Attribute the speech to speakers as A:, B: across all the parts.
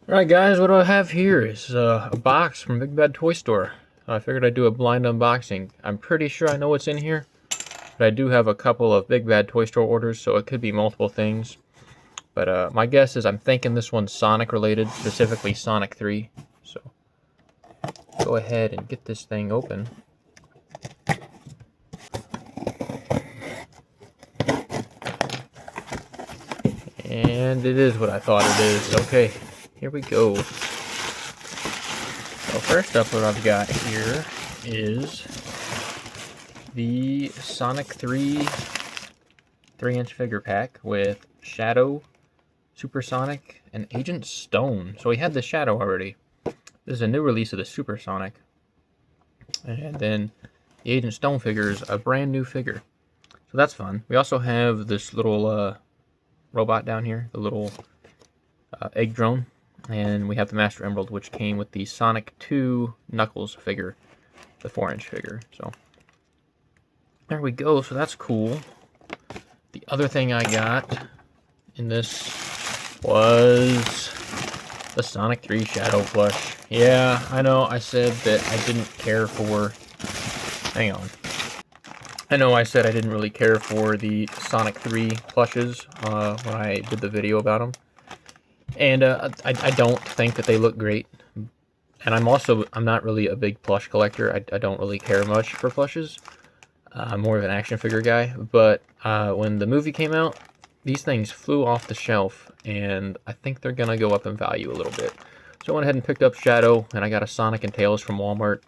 A: Alright guys, what I have here is a box from BigBadToyStore. I figured I'd do a blind unboxing. I'm pretty sure I know what's in here, but I do have a couple of BigBadToyStore orders, so it could be multiple things. But my guess is I'm thinking this one's Sonic related, specifically Sonic 3. So go ahead and get this thing open. And it is what I thought it is. Okay, here we go. So first up, what I've got here is the Sonic 3 3-inch figure pack with Shadow, Supersonic, and Agent Stone. So we had the Shadow already. This is a new release of the Supersonic. And then the Agent Stone figure is a brand new figure. So that's fun. We also have this little robot down here, the little egg drone. And we have the Master Emerald, which came with the Sonic 2 Knuckles figure, the 4-inch figure. So there we go. So that's cool. The other thing I got in this was the Sonic 3 Shadow plush. Yeah, I know I said that I didn't care for... Hang on. I know I said I didn't really care for the Sonic 3 plushes when I did the video about them. And I don't think that they look great. And I'm not really a big plush collector. I don't really care much for plushes. I'm more of an action figure guy. But when the movie came out, these things flew off the shelf. And I think they're going to go up in value a little bit. So I went ahead and picked up Shadow. And I got a Sonic and Tails from Walmart.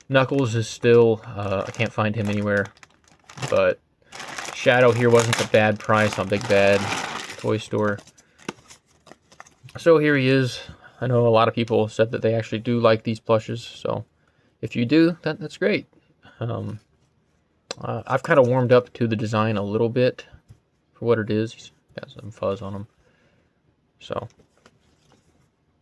A: Knuckles is still... I can't find him anywhere. But Shadow here wasn't a bad price on Big Bad Toy Store. So here he is. I know a lot of people said that they actually do like these plushes, so if you do, that's great. I've kind of warmed up to the design a little bit for what it is. He's got some fuzz on him. So,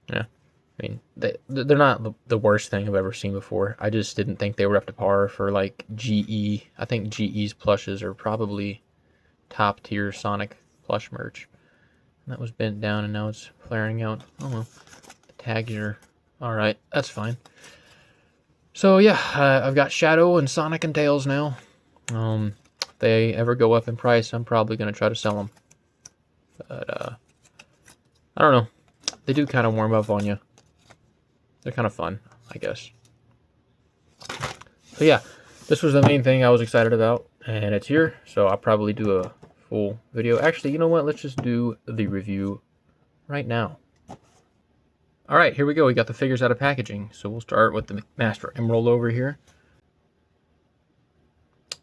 A: yeah. I mean, they're not the worst thing I've ever seen before. I just didn't think they were up to par for, like, GE. I think GE's plushes are probably top-tier Sonic plush merch. That was bent down and now it's flaring out. Oh well. The tags are alright. That's fine. So yeah, I've got Shadow and Sonic and Tails now. If they ever go up in price, I'm probably going to try to sell them. But, I don't know. They do kind of warm up on you. They're kind of fun, I guess. So yeah, this was the main thing I was excited about. And it's here, so I'll probably do a full video. Actually, you know what? Let's just do the review right now. Alright, here we go. We got the figures out of packaging. So we'll start with the Master Emerald over here.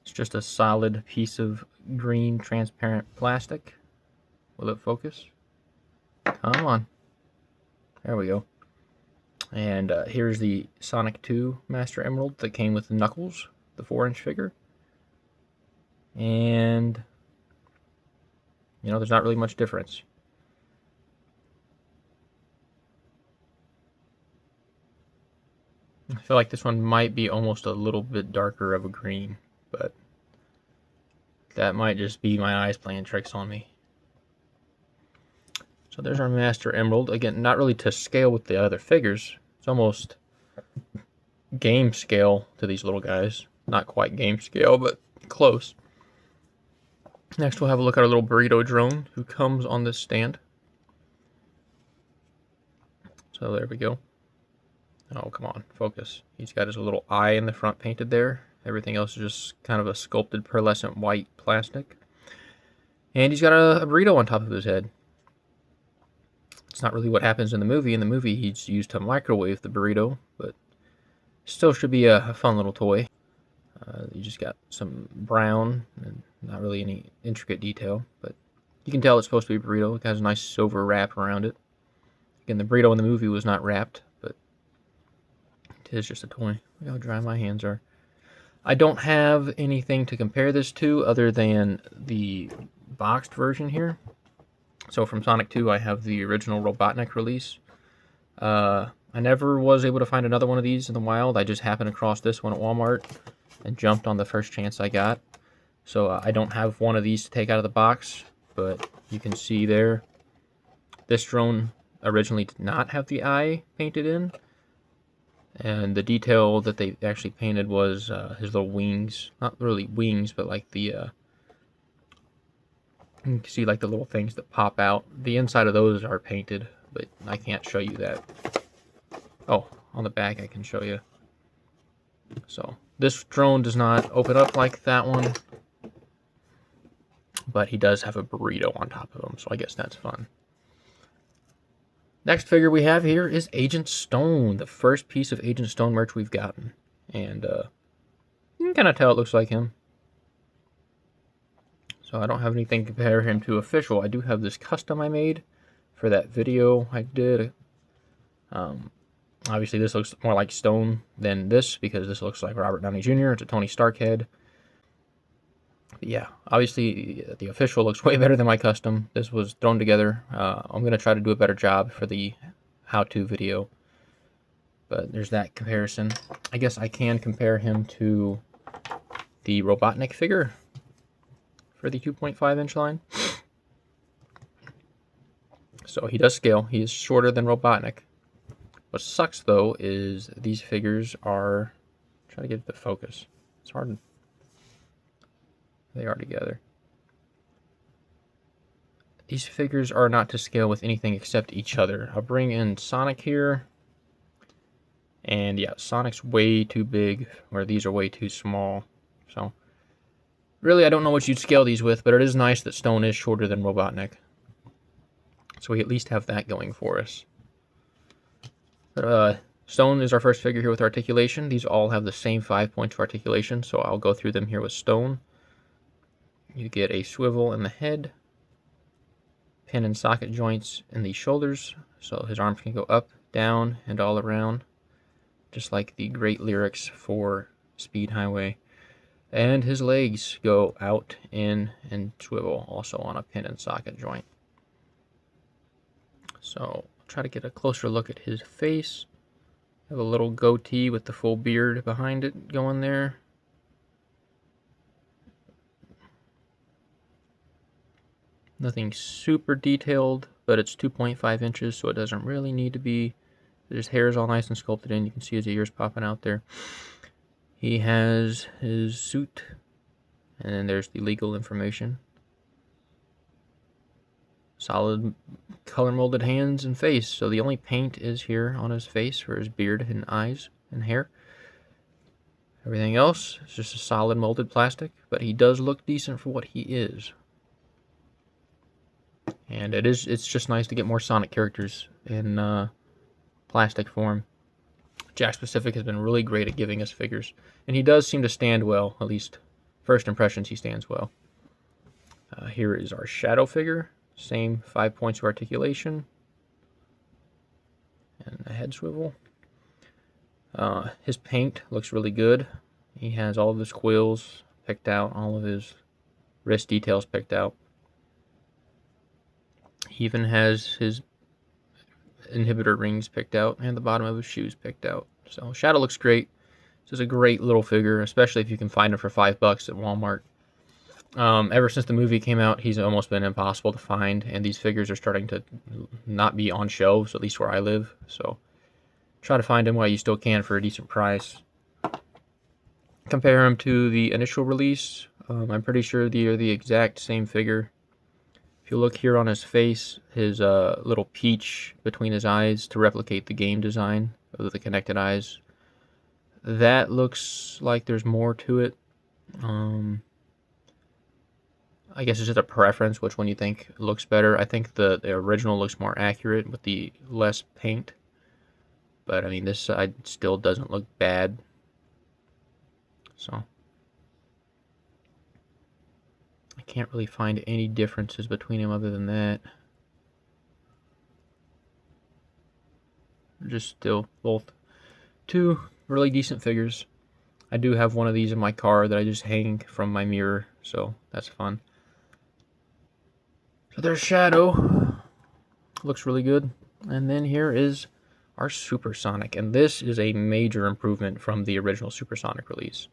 A: It's just a solid piece of green transparent plastic. Will it focus? Come on. There we go. And here's the Sonic 2 Master Emerald that came with the Knuckles, the 4-inch figure. And you know, there's not really much difference. I feel like this one might be almost a little bit darker of a green, but that might just be my eyes playing tricks on me. So there's our Master Emerald. Again, not really to scale with the other figures. It's almost game scale to these little guys. Not quite game scale, but close. Next, we'll have a look at our little Burrito Drone, who comes on this stand. So there we go. Oh, come on, focus. He's got his little eye in the front painted there. Everything else is just kind of a sculpted pearlescent white plastic. And he's got a burrito on top of his head. It's not really what happens in the movie. In the movie, he's used to microwave the burrito, but still should be a fun little toy. You just got some brown and not really any intricate detail, but you can tell it's supposed to be a burrito. It has a nice silver wrap around it. Again, the burrito in the movie was not wrapped, but it is just a toy. Look how dry my hands are. I don't have anything to compare this to other than the boxed version here. So from Sonic 2, I have the original Robotnik release. I never was able to find another one of these in the wild. I just happened across this one at Walmart and jumped on the first chance I got. So I don't have one of these to take out of the box, but you can see there, this drone originally did not have the eye painted in. And the detail that they actually painted was his little wings. Not really wings, but like the... you can see like the little things that pop out. The inside of those are painted, but I can't show you that. Oh, on the back I can show you. So this drone does not open up like that one, but he does have a burrito on top of him, so I guess that's fun. Next figure we have here is Agent Stone, the first piece of Agent Stone merch we've gotten. And you can kind of tell it looks like him. So I don't have anything to compare him to official. I do have this custom I made for that video I did. Obviously this looks more like Stone than this, because this looks like Robert Downey Jr. It's a Tony Stark head. But yeah, obviously the official looks way better than my custom. This was thrown together. I'm going to try to do a better job for the how-to video. But there's that comparison. I guess I can compare him to the Robotnik figure for the 2.5-inch line. So he does scale. He is shorter than Robotnik. What sucks, though, is these figures are... Try to get the focus. It's hard. They are together. These figures are not to scale with anything except each other. I'll bring in Sonic here. And yeah, Sonic's way too big, where these are way too small. So, really, I don't know what you'd scale these with, but it is nice that Stone is shorter than Robotnik. So we at least have that going for us. But, Stone is our first figure here with Articulation. These all have the same 5 points of Articulation, so I'll go through them here with Stone. You get a swivel in the head, pin and socket joints in the shoulders, so his arms can go up, down, and all around, just like the great lyrics for Speed Highway. And his legs go out, in, and swivel, also on a pin and socket joint. So, I'll try to get a closer look at his face. Have a little goatee with the full beard behind it going there. Nothing super detailed, but it's 2.5 inches, so it doesn't really need to be. His hair is all nice and sculpted in. You can see his ears popping out there. He has his suit, and then there's the legal information. Solid color molded hands and face, so the only paint is here on his face for his beard and eyes and hair. Everything else is just a solid molded plastic, but he does look decent for what he is. And it's just nice to get more Sonic characters in plastic form. Jakks Pacific has been really great at giving us figures, and he does seem to stand well. At least first impressions, he stands well. Here is our Shadow figure. Same 5 points of Articulation. And a head swivel. His paint looks really good. He has all of his quills picked out, all of his wrist details picked out. He even has his inhibitor rings picked out and the bottom of his shoes picked out. So Shadow looks great. This is a great little figure, especially if you can find him for $5 at Walmart. Ever since the movie came out, he's almost been impossible to find, and these figures are starting to not be on shelves, at least where I live. So try to find him while you still can for a decent price. Compare him to the initial release. I'm pretty sure they are the exact same figure. If you look here on his face, his little peach between his eyes to replicate the game design of the connected eyes, that looks like there's more to it. I guess it's just a preference, which one you think looks better. I think the original looks more accurate with the less paint. But, I mean, this side still doesn't look bad. So, I can't really find any differences between them other than that. They're just still both two really decent figures. I do have one of these in my car that I just hang from my mirror, so that's fun. So there's Shadow. Looks really good. And then here is our Supersonic, and this is a major improvement from the original Supersonic release.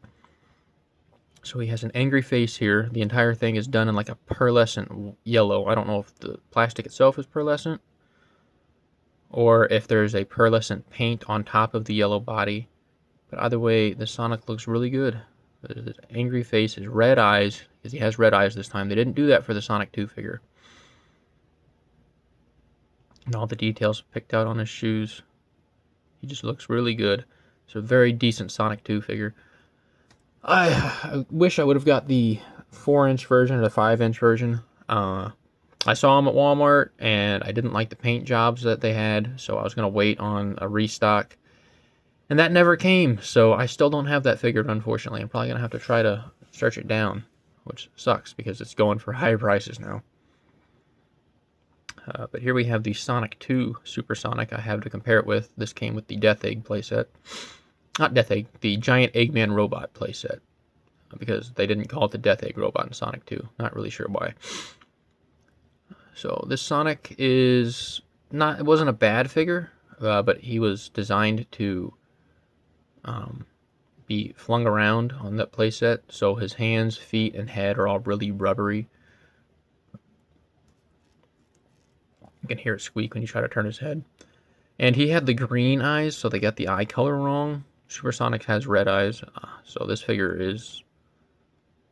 A: So he has an angry face here. The entire thing is done in like a pearlescent yellow. I don't know if the plastic itself is pearlescent, or if there's a pearlescent paint on top of the yellow body. But either way, the Sonic looks really good. His angry face, his red eyes, because he has red eyes this time. They didn't do that for the Sonic 2 figure. And all the details picked out on his shoes. He just looks really good. It's a very decent Sonic 2 figure. I wish I would have got the 4-inch version or the 5-inch version. I saw them at Walmart, and I didn't like the paint jobs that they had, so I was going to wait on a restock. And that never came, so I still don't have that figured, unfortunately. I'm probably going to have to try to search it down, which sucks because it's going for high prices now. But here we have the Sonic 2 Supersonic I have to compare it with. This came with the Death Egg playset. Not Death Egg, the Giant Eggman Robot playset. Because they didn't call it the Death Egg Robot in Sonic 2. Not really sure why. So this Sonic is not, it wasn't a bad figure, but he was designed to be flung around on that playset. So his hands, feet, and head are all really rubbery. You can hear it squeak when you try to turn his head. And he had the green eyes, so they got the eye color wrong. Supersonic has red eyes, so this figure is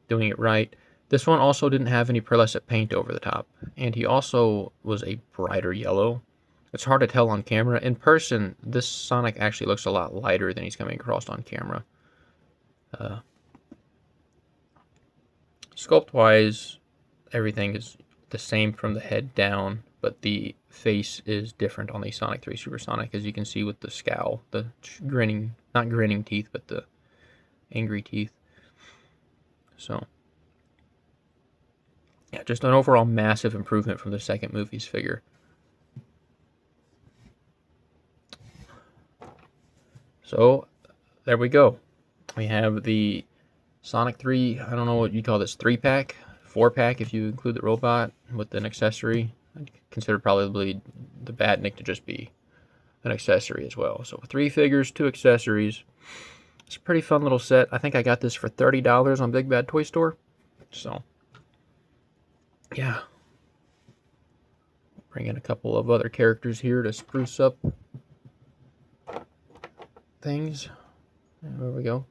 A: doing it right. This one also didn't have any pearlescent paint over the top, and he also was a brighter yellow. It's hard to tell on camera. In person, this Sonic actually looks a lot lighter than he's coming across on camera. Sculpt-wise, everything is the same from the head down, but the face is different on the Sonic 3 Supersonic, as you can see with the scowl, the grinning, not grinning teeth, but the angry teeth. So, yeah, just an overall massive improvement from the second movie's figure. So, there we go. We have the Sonic 3, I don't know what you call this, 3-pack, 4-pack if you include the robot with an accessory. I'd consider probably the Badnik to just be an accessory as well. So 3 figures, 2 accessories. It's a pretty fun little set. I think I got this for $30 on BigBadToyStore. So, yeah. Bring in a couple of other characters here to spruce up things. There we go.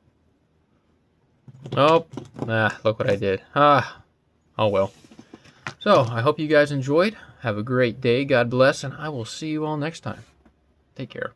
A: Oh, look what I did. Oh well. So, I hope you guys enjoyed. Have a great day. God bless, and I will see you all next time. Take care.